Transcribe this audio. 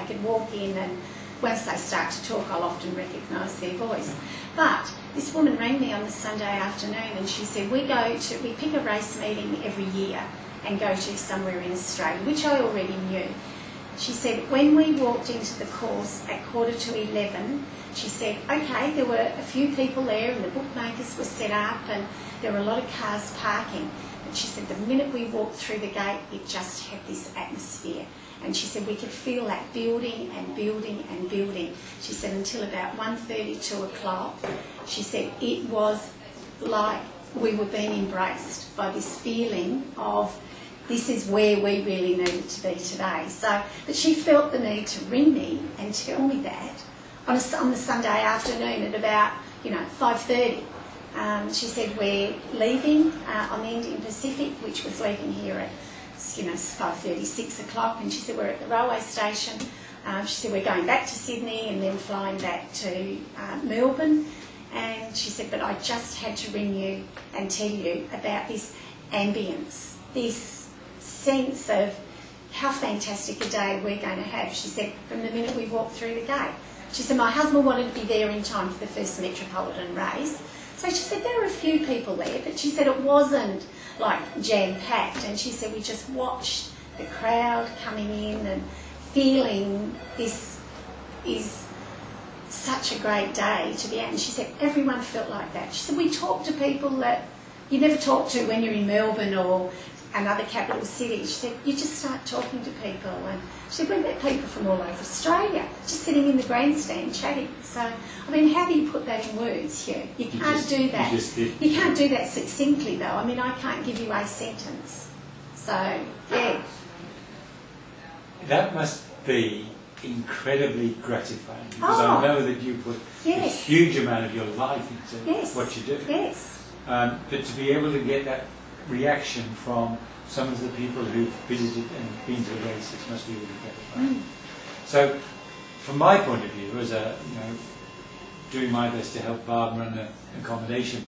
they could walk in, and once they start to talk, I'll often recognise their voice. But this woman rang me on the Sunday afternoon and she said, we pick a race meeting every year and go to somewhere in Australia, which I already knew. She said, when we walked into the course at 11:15, she said, okay, there were a few people there and the bookmakers were set up and there were a lot of cars parking. But she said, the minute we walked through the gate, it just had this atmosphere. And she said, we could feel that building and building and building. She said, until about 1:30, 2 o'clock, she said, it was like we were being embraced by this feeling of, this is where we really needed to be today. So, but she felt the need to ring me and tell me that on the Sunday afternoon at about 5:30. She said, we're leaving on the Indian Pacific, which was leaving here at 5:30, 6 o'clock, and she said, we're at the railway station. She said, we're going back to Sydney and then flying back to Melbourne. And she said, but I just had to ring you and tell you about this ambience, this sense of how fantastic a day we're going to have. She said, from the minute we walked through the gate. She said, my husband wanted to be there in time for the first Metropolitan race. So she said, there were a few people there, but she said it wasn't like jam-packed. And she said, we just watched the crowd coming in and feeling this is such a great day to be at. And she said, everyone felt like that. She said, we talked to people that you never talk to when you're in Melbourne or another capital city. She said, you just start talking to people. And she said, we met people from all over Australia, just sitting in the grandstand chatting. So, I mean, how do you put that in words, Hugh? You can't do that. You can't do that succinctly, though. I mean, I can't give you a sentence. So, yeah. That must be incredibly gratifying, because I know that you put a huge amount of your life into what you do. Yes. But to be able to get that reaction from some of the people who've visited and been to the races must be really gratifying. So, from my point of view, as doing my best to help Barb run an accommodation